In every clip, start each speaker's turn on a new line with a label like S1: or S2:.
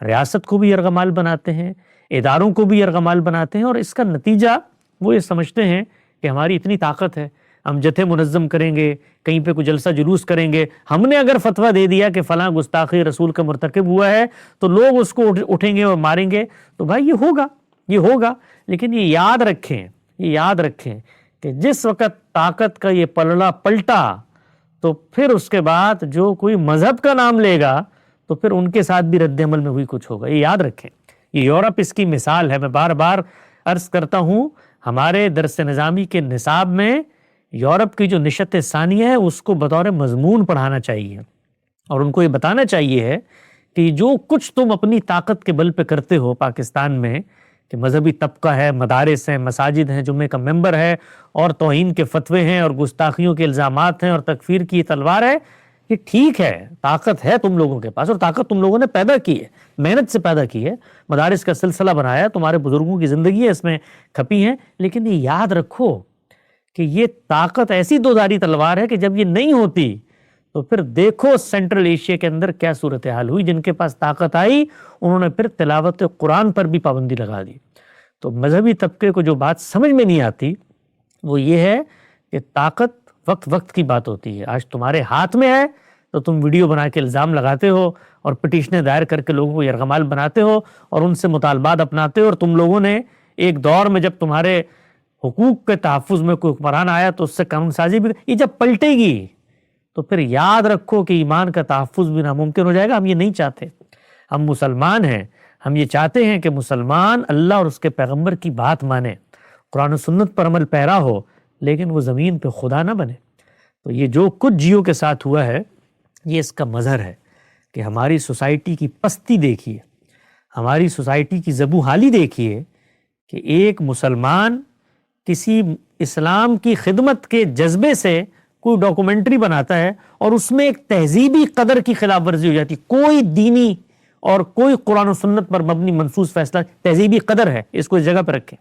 S1: ریاست کو بھی یرغمال بناتے ہیں، اداروں کو بھی یرغمال بناتے ہیں، اور اس کا نتیجہ وہ یہ سمجھتے ہیں کہ ہماری اتنی طاقت ہے، ہم جتھے منظم کریں گے، کہیں پہ کوئی جلسہ جلوس کریں گے، ہم نے اگر فتویٰ دے دیا کہ فلاں گستاخی رسول کا مرتکب ہوا ہے تو لوگ اس کو اٹھیں گے اور ماریں گے، تو بھائی یہ ہوگا، لیکن یہ یاد رکھیں کہ جس وقت طاقت کا یہ پلڑا پلٹا تو پھر اس کے بعد جو کوئی مذہب کا نام لے گا تو پھر ان کے ساتھ بھی رد عمل میں وہی کچھ ہوگا، یہ یاد رکھیں۔ یہ یورپ اس کی مثال ہے، میں بار بار عرض کرتا ہوں، ہمارے درس نظامی کے نصاب میں یورپ کی جو نشت ثانیہ ہے اس کو بطور مضمون پڑھانا چاہیے، اور ان کو یہ بتانا چاہیے ہے کہ جو کچھ تم اپنی طاقت کے بل پہ کرتے ہو پاکستان میں، کہ مذہبی طبقہ ہے، مدارس ہیں، مساجد ہیں، جمعے کا ممبر ہے، اور توہین کے فتوے ہیں، اور گستاخیوں کے الزامات ہیں، اور تکفیر کی تلوار ہے، یہ ٹھیک ہے، طاقت ہے تم لوگوں کے پاس، اور طاقت تم لوگوں نے پیدا کی ہے، محنت سے پیدا کی ہے، مدارس کا سلسلہ بنایا، تمہارے بزرگوں کی زندگی ہے اس میں کھپی ہیں، لیکن یہ یاد رکھو کہ یہ طاقت ایسی دوزاری تلوار ہے کہ جب یہ نہیں ہوتی تو پھر دیکھو سینٹرل ایشیا کے اندر کیا صورتحال ہوئی۔ جن کے پاس طاقت آئی انہوں نے پھر تلاوت قرآن پر بھی پابندی لگا دی۔ تو مذہبی طبقے کو جو بات سمجھ میں نہیں آتی وہ یہ ہے کہ طاقت وقت کی بات ہوتی ہے، آج تمہارے ہاتھ میں ہے تو تم ویڈیو بنا کے الزام لگاتے ہو اور پٹیشنیں دائر کر کے لوگوں کو یرغمال بناتے ہو اور ان سے مطالبات اپناتے ہو، اور تم لوگوں نے ایک دور میں جب تمہارے حقوق کے تحفظ میں کوئی حکمران آیا تو اس سے قانون سازی بھی، یہ جب پلٹے گی تو پھر یاد رکھو کہ ایمان کا تحفظ بھی ناممکن ہو جائے گا۔ ہم یہ نہیں چاہتے، ہم مسلمان ہیں، ہم یہ چاہتے ہیں کہ مسلمان اللہ اور اس کے پیغمبر کی بات مانے، قرآن و سنت پر عمل پیرا ہو، لیکن وہ زمین پہ خدا نہ بنے۔ تو یہ جو کچھ جیو کے ساتھ ہوا ہے یہ اس کا مظہر ہے کہ ہماری سوسائٹی کی پستی دیکھیے، ہماری سوسائٹی کی زبوں حالی دیکھیے کہ ایک مسلمان کسی اسلام کی خدمت کے جذبے سے کوئی ڈاکومنٹری بناتا ہے اور اس میں ایک تہذیبی قدر کی خلاف ورزی ہو جاتی، کوئی دینی اور کوئی قرآن و سنت پر مبنی منصوص فیصلہ، تہذیبی قدر ہے، اس کو اس جگہ پہ رکھیں،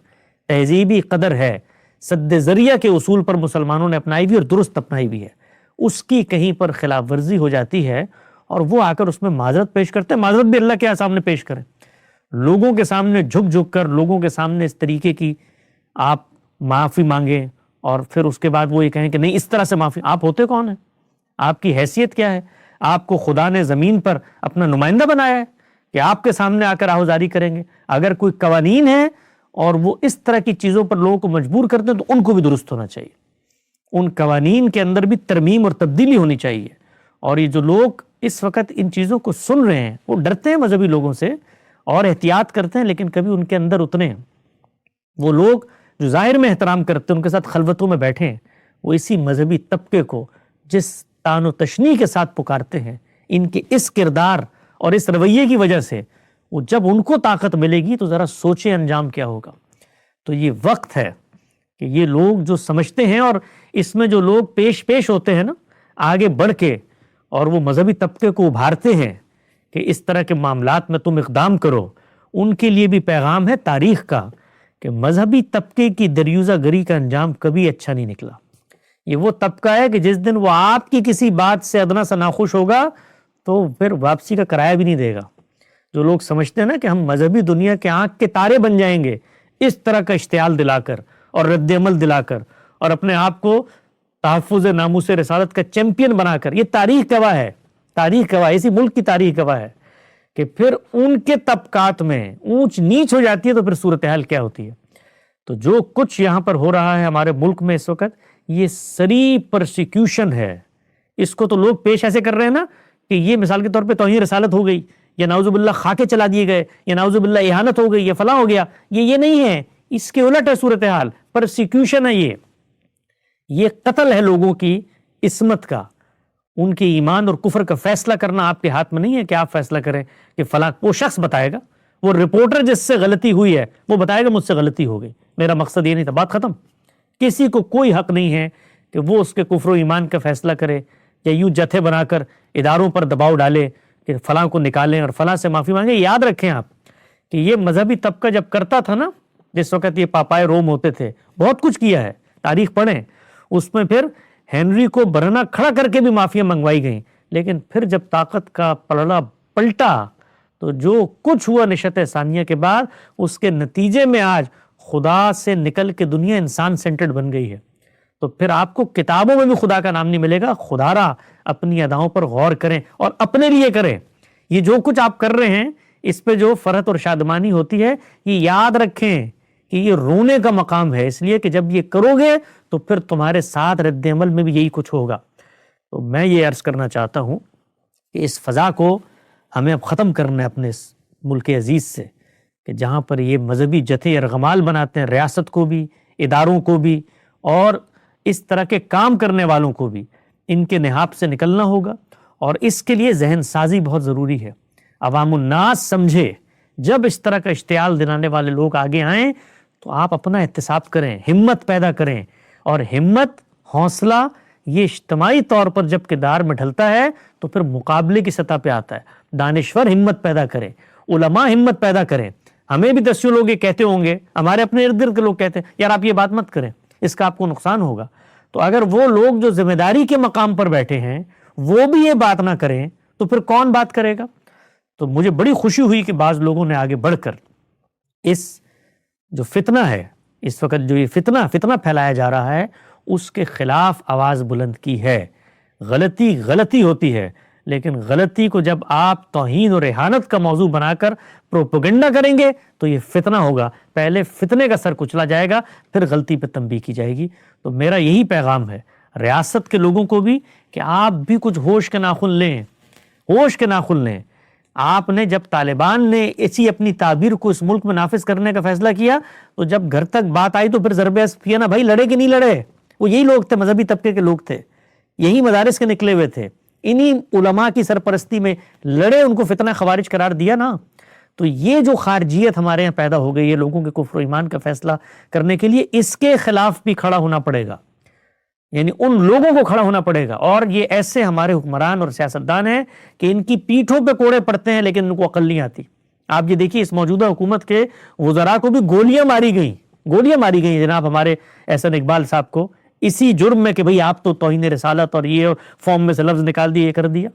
S1: تہذیبی قدر ہے، سد ذریعہ کے اصول پر مسلمانوں نے اپنائی بھی اور درست اپنائی بھی ہے، اس کی کہیں پر خلاف ورزی ہو جاتی ہے اور وہ آ کر اس میں معذرت پیش کرتے ہیں، معذرت بھی اللہ کے سامنے پیش کریں، لوگوں کے سامنے جھک کر لوگوں کے سامنے اس طریقے کی آپ معافی مانگیں، اور پھر اس کے بعد وہ یہ کہیں کہ نہیں اس طرح سے معافی، آپ ہوتے کون ہیں؟ آپ کی حیثیت کیا ہے؟ آپ کو خدا نے زمین پر اپنا نمائندہ بنایا ہے کہ آپ کے سامنے آ کر آہوزاری کریں گے؟ اگر کوئی قوانین ہیں اور وہ اس طرح کی چیزوں پر لوگوں کو مجبور کرتے ہیں تو ان کو بھی درست ہونا چاہیے، ان قوانین کے اندر بھی ترمیم اور تبدیلی ہونی چاہیے۔ اور یہ جو لوگ اس وقت ان چیزوں کو سن رہے ہیں وہ ڈرتے ہیں مذہبی لوگوں سے اور احتیاط کرتے ہیں، لیکن کبھی ان کے اندر اتنے وہ لوگ جو ظاہر میں احترام کرتے ہیں، ان کے ساتھ خلوتوں میں بیٹھے ہیں، وہ اسی مذہبی طبقے کو جس تان و تشنیع کے ساتھ پکارتے ہیں، ان کے اس کردار اور اس رویے کی وجہ سے وہ جب ان کو طاقت ملے گی تو ذرا سوچیں انجام کیا ہوگا۔ تو یہ وقت ہے کہ یہ لوگ جو سمجھتے ہیں اور اس میں جو لوگ پیش ہوتے ہیں نا آگے بڑھ کے، اور وہ مذہبی طبقے کو ابھارتے ہیں کہ اس طرح کے معاملات میں تم اقدام کرو، ان کے لیے بھی پیغام ہے تاریخ کا کہ مذہبی طبقے کی دریوزہ گری کا انجام کبھی اچھا نہیں نکلا۔ یہ وہ طبقہ ہے کہ جس دن وہ آپ کی کسی بات سے ادنا سا ناخوش ہوگا تو پھر واپسی کا کرایہ بھی نہیں دے گا۔ جو لوگ سمجھتے ہیں نا کہ ہم مذہبی دنیا کے آنکھ کے تارے بن جائیں گے اس طرح کا اشتعال دلا کر اور رد عمل دلا کر اور اپنے آپ کو تحفظ ناموس رسالت کا چیمپئن بنا کر، یہ تاریخ گواہ ہے، تاریخ گواہ، اسی ملک کی تاریخ گواہ ہے کہ پھر ان کے طبقات میں اونچ نیچ ہو جاتی ہے تو پھر صورتحال کیا ہوتی ہے۔ تو جو کچھ یہاں پر ہو رہا ہے ہمارے ملک میں اس وقت یہ سری پرسیکیوشن ہے۔ اس کو تو لوگ پیش ایسے کر رہے ہیں نا کہ یہ مثال کے طور پہ توہین رسالت ہو گئی، یا نعوذ باللہ خاکے چلا دیے گئے، یا نعوذ باللہ اہانت ہو گئی، یا فلاں ہو گیا، یہ نہیں ہے، اس کے الٹ ہے صورتحال، پرسیکیوشن ہے، یہ قتل ہے لوگوں کی عصمت کا، ان کے ایمان اور کفر کا فیصلہ کرنا آپ کے ہاتھ میں نہیں ہے کہ آپ فیصلہ کریں کہ فلاں، وہ شخص بتائے گا، وہ رپورٹر جس سے غلطی ہوئی ہے وہ بتائے گا مجھ سے غلطی ہو گئی، میرا مقصد یہ نہیں تھا، بات ختم۔ کسی کو کوئی حق نہیں ہے کہ وہ اس کے کفر و ایمان کا فیصلہ کرے یا یوں جتھے بنا کر اداروں پر دباؤ ڈالے کہ فلاں کو نکالیں اور فلاں سے معافی مانگیں۔ یاد رکھیں آپ کہ یہ مذہبی طبقہ جب کرتا تھا نا، جس وقت یہ پاپائے روم ہوتے تھے، بہت کچھ کیا ہے، تاریخ پڑھیں، اس میں پھر ہنری کو برہنہ کھڑا کر کے بھی معافیاں منگوائی گئیں، لیکن پھر جب طاقت کا پلڑا پلٹا تو جو کچھ ہوا نشست ثانیہ کے بعد، اس کے نتیجے میں آج خدا سے نکل کے دنیا انسان سینٹرڈ بن گئی ہے. تو پھر آپ کو کتابوں میں بھی خدا کا نام نہیں ملے گا. خدا را اپنی اداؤں پر غور کریں اور اپنے لیے کریں. یہ جو کچھ آپ کر رہے ہیں اس پہ جو فرحت اور شادمانی ہوتی ہے، یہ یاد رکھیں کہ یہ رونے کا مقام ہے، اس لیے کہ جب یہ کرو گے تو پھر تمہارے ساتھ رد عمل میں بھی یہی کچھ ہوگا. تو میں یہ عرض کرنا چاہتا ہوں کہ اس فضا کو ہمیں اب ختم کرنا ہے اپنے اس ملک عزیز سے، کہ جہاں پر یہ مذہبی جتھے ارغمال بناتے ہیں، ریاست کو بھی، اداروں کو بھی، اور اس طرح کے کام کرنے والوں کو بھی، ان کے نحاب سے نکلنا ہوگا. اور اس کے لیے ذہن سازی بہت ضروری ہے. عوام الناس سمجھے. جب اس طرح کا اشتعال دلانے والے لوگ آگے آئیں تو آپ اپنا احتساب کریں، ہمت پیدا کریں. اور ہمت، حوصلہ یہ اجتماعی طور پر جب کردار میں ڈھلتا ہے تو پھر مقابلے کی سطح پہ آتا ہے. دانشور ہمت پیدا کریں، علماء ہمت پیدا کریں. ہمیں بھی دسیوں لوگ یہ کہتے ہوں گے، ہمارے اپنے ارد گرد کے لوگ کہتے ہیں یار آپ یہ بات مت کریں، اس کا آپ کو نقصان ہوگا. تو اگر وہ لوگ جو ذمہ داری کے مقام پر بیٹھے ہیں وہ بھی یہ بات نہ کریں تو پھر کون بات کرے گا؟ تو مجھے بڑی خوشی ہوئی کہ بعض لوگوں نے آگے بڑھ کر اس جو فتنہ ہے، اس وقت جو یہ فتنہ پھیلایا جا رہا ہے، اس کے خلاف آواز بلند کی ہے. غلطی ہوتی ہے، لیکن غلطی کو جب آپ توہین اور اہانت کا موضوع بنا کر پروپیگنڈا کریں گے تو یہ فتنہ ہوگا. پہلے فتنے کا سر کچلا جائے گا، پھر غلطی پہ تنبیہ کی جائے گی. تو میرا یہی پیغام ہے ریاست کے لوگوں کو بھی کہ آپ بھی کچھ ہوش کے ناخن لیں. آپ نے جب طالبان نے اسی اپنی تعبیر کو اس ملک میں نافذ کرنے کا فیصلہ کیا تو جب گھر تک بات آئی تو پھر ضرب اسب کیا نا، بھائی لڑے کہ نہیں لڑے. وہ یہی لوگ تھے، مذہبی طبقے کے لوگ تھے، یہی مدارس کے نکلے ہوئے تھے، انہی علماء کی سرپرستی میں لڑے، ان کو فتنہ خوارج قرار دیا نا. تو یہ جو خارجیت ہمارے یہاں پیدا ہو گئی ہے لوگوں کے کفر و ایمان کا فیصلہ کرنے کے لیے، اس کے خلاف بھی کھڑا ہونا پڑے گا. یعنی ان لوگوں کو کھڑا ہونا پڑے گا. اور یہ ایسے ہمارے حکمران اور سیاستدان ہیں کہ ان کی پیٹھوں پہ کوڑے پڑتے ہیں لیکن ان کو عقل نہیں آتی. آپ یہ دیکھیے اس موجودہ حکومت کے وزراء کو بھی گولیاں ماری گئیں جناب ہمارے احسن اقبال صاحب کو، اسی جرم میں کہ بھئی آپ تو توہین رسالت اور یہ فارم میں سے لفظ نکال دیے، یہ کر دیا.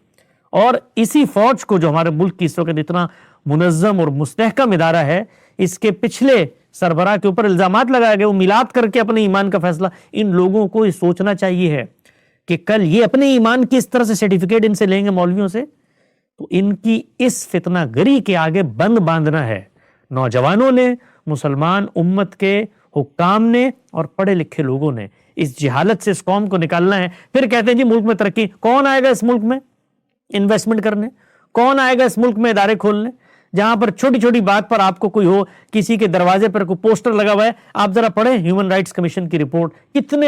S1: اور اسی فوج کو جو ہمارے ملک کی اس وقت اتنا منظم اور مستحکم ادارہ ہے، اس کے پچھلے سربراہ کے اوپر الزامات لگائے گئے، وہ میلاد کر کے اپنے ایمان کا فیصلہ. ان لوگوں کو یہ سوچنا چاہیے ہے کہ کل یہ اپنے ایمان کی اس طرح سے سرٹیفکیٹ ان سے لیں گے مولویوں سے، تو ان کی اس فتنہ گری کے آگے بند باندھنا ہے نوجوانوں نے، مسلمان امت کے حکام نے اور پڑھے لکھے لوگوں نے. اس جہالت سے اس قوم کو نکالنا ہے. پھر کہتے ہیں جی ملک میں ترقی، کون آئے گا اس ملک میں انویسٹمنٹ کرنے؟ کون آئے گا اس ملک میں ادارے کھولنے جہاں پر چھوٹی چھوٹی بات پر آپ کو کوئی ہو، کسی کے دروازے پر کوئی پوسٹر لگا ہوا ہے؟ آپ ذرا پڑھیں ہیومن رائٹس کمیشن کی رپورٹ، کتنے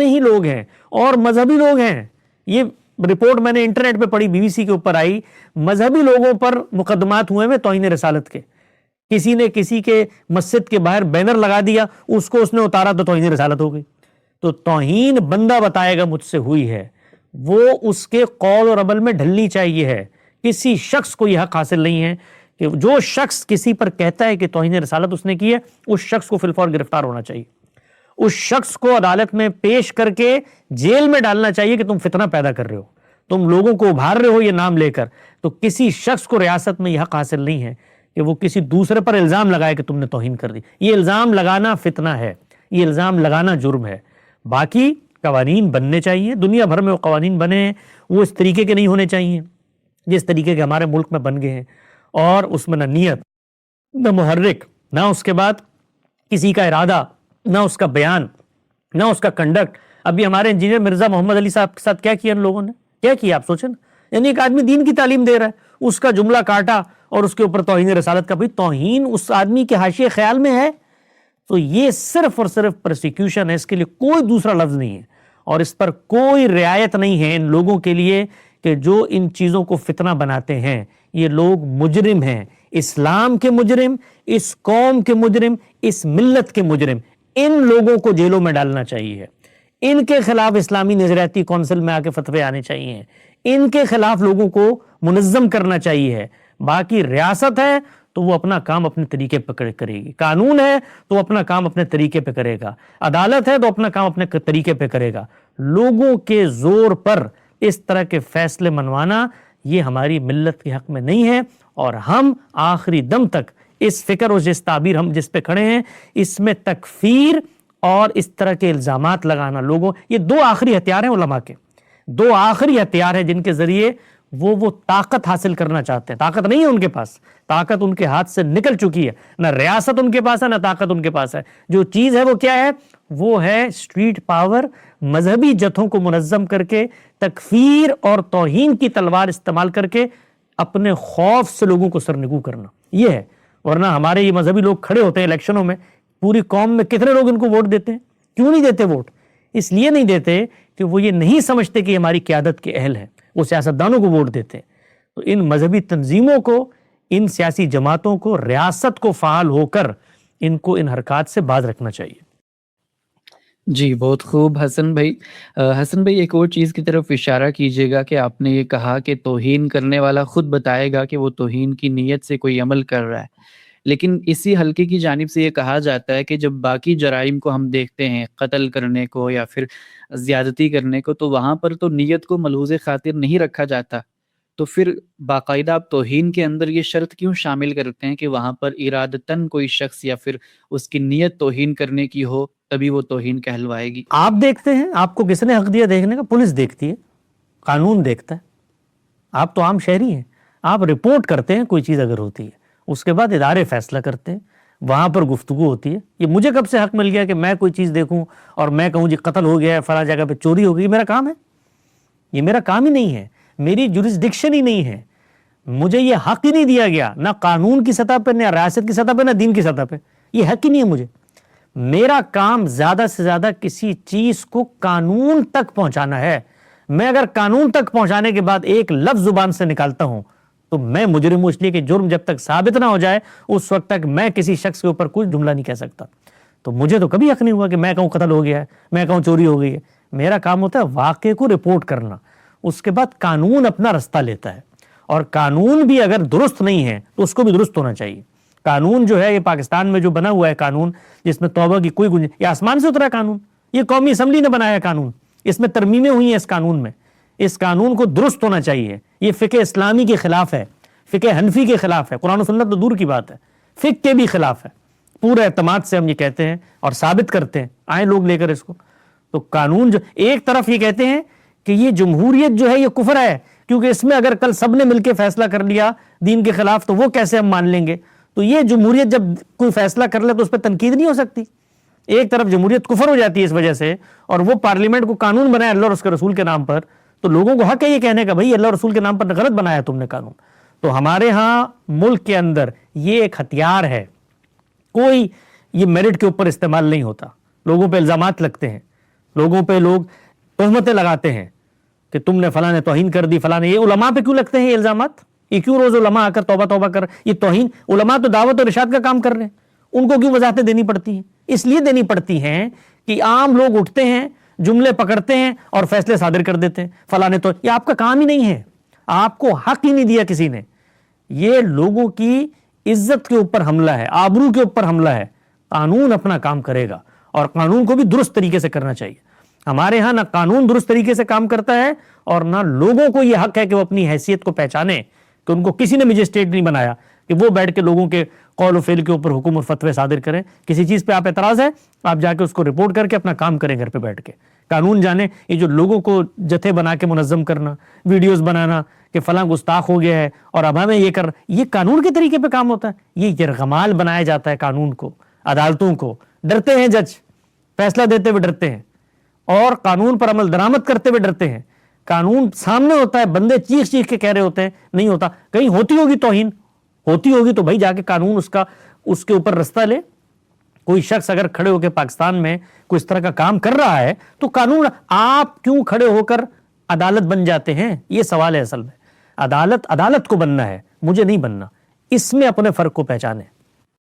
S1: ہی لوگ ہیں اور مذہبی لوگ ہیں. یہ رپورٹ میں نے انٹرنیٹ پہ پڑھی، BBC کے اوپر آئی، مذہبی لوگوں پر مقدمات ہوئے ہیں توہین رسالت کے. کسی نے کسی کے مسجد کے باہر بینر لگا دیا، اس کو اس نے اتارا تو توہین رسالت ہو گئی. تو توہین بندہ بتائے گا مجھ سے ہوئی ہے، وہ اس کے قول اور عمل میں ڈھلنی چاہیے ہے. کسی شخص کو یہ حق حاصل نہیں ہے کہ جو شخص کسی پر کہتا ہے کہ توہین رسالت اس نے کی ہے، اس شخص کو فی الفور گرفتار ہونا چاہیے. اس شخص کو عدالت میں پیش کر کے جیل میں ڈالنا چاہیے کہ تم فتنہ پیدا کر رہے ہو، تم لوگوں کو ابھار رہے ہو یہ نام لے کر. تو کسی شخص کو ریاست میں یہ حق حاصل نہیں ہے کہ وہ کسی دوسرے پر الزام لگائے کہ تم نے توہین کر دی. یہ الزام لگانا فتنہ ہے، یہ الزام لگانا جرم ہے. باقی قوانین بننے چاہیے، دنیا بھر میں وہ قوانین بنے ہیں، وہ اس طریقے کے نہیں ہونے چاہیے جس طریقے کے ہمارے ملک میں بن گئے ہیں. اور اس میں نہ نیت، نہ محرک، نہ اس کے بعد کسی کا ارادہ، نہ اس کا بیان، نہ اس کا کنڈکٹ. ابھی ہمارے انجینئر مرزا محمد علی صاحب کے ساتھ کیا کیا ان لوگوں نے، کیا کیا آپ سوچیں نا. یعنی ایک آدمی دین کی تعلیم دے رہا ہے، اس کا جملہ کاٹا اور اس کے اوپر توہین رسالت کا. بھئی توہین اس آدمی کے حاشیے خیال میں ہے تو یہ صرف اور صرف پرسیکیوشن ہے، اس کے لیے کوئی دوسرا لفظ نہیں ہے. اور اس پر کوئی رعایت نہیں ہے ان لوگوں کے لیے کہ جو ان چیزوں کو فتنہ بناتے ہیں. یہ لوگ مجرم ہیں، اسلام کے مجرم، اس قوم کے مجرم، اس ملت کے مجرم. ان لوگوں کو جیلوں میں ڈالنا چاہیے. ان کے خلاف اسلامی نظریاتی کونسل میں آ کے فتوے آنے چاہیے. ان کے خلاف لوگوں کو منظم کرنا چاہیے. باقی ریاست ہے تو وہ اپنا کام اپنے طریقے پہ کرے گی، قانون ہے تو اپنا کام اپنے طریقے پہ کرے گا، عدالت ہے تو اپنا کام اپنے طریقے پہ کرے گا. لوگوں کے زور پر اس طرح کے فیصلے منوانا یہ ہماری ملت کے حق میں نہیں ہے، اور ہم آخری دم تک اس فکر اور جس تعبیر ہم جس پہ کھڑے ہیں، اس میں تکفیر اور اس طرح کے الزامات لگانا لوگوں، یہ دو آخری ہتھیار ہیں علماء کے، دو آخری ہتھیار ہیں جن کے ذریعے وہ طاقت حاصل کرنا چاہتے ہیں. طاقت نہیں ہے ان کے پاس، طاقت ان کے ہاتھ سے نکل چکی ہے، نہ ریاست ان کے پاس ہے نہ طاقت ان کے پاس ہے. جو چیز ہے وہ کیا ہے؟ وہ ہے اسٹریٹ پاور، مذہبی جتھوں کو منظم کر کے تکفیر اور توہین کی تلوار استعمال کر کے اپنے خوف سے لوگوں کو سرنگو کرنا، یہ ہے. ورنہ ہمارے یہ مذہبی لوگ کھڑے ہوتے ہیں الیکشنوں میں، پوری قوم میں کتنے لوگ ان کو ووٹ دیتے ہیں؟ کیوں نہیں دیتے ووٹ؟ اس لیے نہیں دیتے کہ وہ یہ نہیں سمجھتے کہ یہ ہماری قیادت کے اہل ہیں، وہ سیاستدانوں کو ووٹ دیتے ہیں. تو ان مذہبی تنظیموں کو، ان سیاسی جماعتوں کو، ریاست کو فعال ہو کر ان کو ان حرکات سے باز رکھنا چاہیے.
S2: جی بہت خوب حسن بھائی. حسن بھائی ایک اور چیز کی طرف اشارہ کیجیے گا کہ آپ نے یہ کہا کہ توہین کرنے والا خود بتائے گا کہ وہ توہین کی نیت سے کوئی عمل کر رہا ہے، لیکن اسی حلقے کی جانب سے یہ کہا جاتا ہے کہ جب باقی جرائم کو ہم دیکھتے ہیں، قتل کرنے کو یا پھر زیادتی کرنے کو، تو وہاں پر تو نیت کو ملحوظ خاطر نہیں رکھا جاتا. تو پھر باقاعدہ آپ توہین کے اندر یہ شرط کیوں شامل کرتے ہیں کہ وہاں پر ارادتاً کوئی شخص یا پھر اس کی نیت توہین کرنے کی ہو تبھی وہ توہین کہلوائے گی؟
S1: آپ دیکھتے ہیں، آپ کو کس نے حق دیا دیکھنے کا؟ پولیس دیکھتی ہے، قانون دیکھتا ہے. آپ تو عام شہری ہیں، آپ رپورٹ کرتے ہیں کوئی چیز اگر ہوتی ہے، اس کے بعد ادارے فیصلہ کرتے ہیں، وہاں پر گفتگو ہوتی ہے. یہ مجھے کب سے حق مل گیا کہ میں کوئی چیز دیکھوں اور میں کہوں جی قتل ہو گیا ہے، فلاں جگہ پہ چوری ہو گئی؟ یہ میرا کام ہے؟ یہ میرا کام ہی نہیں ہے، میری جورسڈکشن ہی نہیں ہے، مجھے یہ حق ہی نہیں دیا گیا، نہ قانون کی سطح پہ، نہ ریاست کی سطح پہ، نہ دین کی سطح پہ. یہ حق ہی نہیں ہے مجھے. میرا کام زیادہ سے زیادہ کسی چیز کو قانون تک پہنچانا ہے. میں اگر قانون تک پہنچانے کے بعد ایک لفظ زبان سے نکالتا ہوں تو میں مجرم ہوں، اس لیے کہ جرم جب تک ثابت نہ ہو جائے اس وقت تک میں کسی شخص کے اوپر کوئی جملہ نہیں کہہ سکتا. تو مجھے تو کبھی حق نہیں ہوا کہ میں کہوں قتل ہو گیا ہے، میں کہوں چوری ہو گئی ہے. میرا کام ہوتا ہے واقعے کو رپورٹ کرنا، اس کے بعد قانون اپنا رستہ لیتا ہے، اور قانون بھی اگر درست نہیں ہے تو اس کو بھی درست ہونا چاہیے. قانون جو ہے یہ پاکستان میں جو بنا ہوا ہے قانون، جس میں توبہ کی کوئی گنجائش، یہ آسمان سے اترا قانون، یہ قومی اسمبلی نے بنایا قانون، اس میں ترمیمیں ہوئی ہیں اس قانون میں. اس قانون کو درست ہونا چاہیے. یہ فقہ اسلامی کے خلاف ہے، فقہ حنفی کے خلاف ہے، قرآن و سنت تو دور کی بات ہے، فقہ کے بھی خلاف ہے. پورے اعتماد سے ہم یہ کہتے ہیں اور ثابت کرتے ہیں، آئیں لوگ لے کر اس کو. تو قانون جو ایک طرف یہ کہتے ہیں کہ یہ جمہوریت جو ہے یہ کفر ہے، کیونکہ اس میں اگر کل سب نے مل کے فیصلہ کر لیا دین کے خلاف تو وہ کیسے ہم مان لیں گے. تو یہ جمہوریت جب کوئی فیصلہ کر لے تو اس پہ تنقید نہیں ہو سکتی. ایک طرف جمہوریت کفر ہو جاتی ہے اس وجہ سے، اور وہ پارلیمنٹ کو قانون بنایا اللہ اور اس کے رسول کے نام پر، تو لوگوں کو حق ہے یہ کہنے کا بھائی اللہ اور رسول کے نام پر غلط بنایا تم نے قانون. تو ہمارے ہاں ملک کے اندر یہ ایک ہتھیار ہے، کوئی یہ میرٹ کے اوپر استعمال نہیں ہوتا. لوگوں پہ الزامات لگتے ہیں، لوگوں پہ لوگ تہمتیں لگاتے ہیں کہ تم نے فلاں نے توہین کر دی، فلاں نے. یہ علماء پہ کیوں لگتے ہیں یہ الزامات؟ یہ کیوں روز علماء آ کر توبہ توبہ کر؟ یہ توہین، علماء تو دعوت اور ارشاد کا کام کر رہے ہیں، ان کو کیوں وضاحتیں دینی پڑتی ہیں؟ اس لیے دینی پڑتی ہیں کہ عام لوگ اٹھتے ہیں، جملے پکڑتے ہیں اور فیصلے صادر کر دیتے ہیں. فلاں نے تو، یہ آپ کا کام ہی نہیں ہے، آپ کو حق ہی نہیں دیا کسی نے. یہ لوگوں کی عزت کے اوپر حملہ ہے، آبرو کے اوپر حملہ ہے. قانون اپنا کام کرے گا، اور قانون کو بھی درست طریقے سے کرنا چاہیے. ہمارے ہاں نہ قانون درست طریقے سے کام کرتا ہے، اور نہ لوگوں کو یہ حق ہے کہ وہ اپنی حیثیت کو پہچانے کہ ان کو کسی نے مجسٹریٹ نہیں بنایا کہ وہ بیٹھ کے لوگوں کے قول و فعل کے اوپر حکم اور فتوے صادر کریں. کسی چیز پہ آپ اعتراض ہے، آپ جا کے اس کو رپورٹ کر کے اپنا کام کریں گھر پہ بیٹھ کے. قانون جانے. یہ جو لوگوں کو جتھے بنا کے منظم کرنا، ویڈیوز بنانا کہ فلاں گستاخ ہو گیا ہے اور اب ہمیں یہ کر، یہ قانون کے طریقے پہ کام ہوتا ہے. یہ یرغمال بنایا جاتا ہے قانون کو، عدالتوں کو. ڈرتے ہیں جج، فیصلہ دیتے ہوئے ڈرتے ہیں، اور قانون پر عمل درآمد کرتے ہوئے ڈرتے ہیں. قانون سامنے ہوتا ہے، بندے چیخ چیخ کے کہہ رہے ہوتے ہیں نہیں ہوتا. کہیں ہوتی ہوگی توہین، ہوتی ہوگی تو بھائی جا کے قانون اس کے اوپر رستہ لے. کوئی شخص اگر کھڑے ہو کے پاکستان میں کوئی اس طرح کا کام کر رہا ہے تو قانون، آپ کیوں کھڑے ہو کر عدالت بن جاتے ہیں؟ یہ سوال ہے اصل میں. عدالت کو بننا ہے، مجھے نہیں بننا. اس میں اپنے فرق کو پہچانے.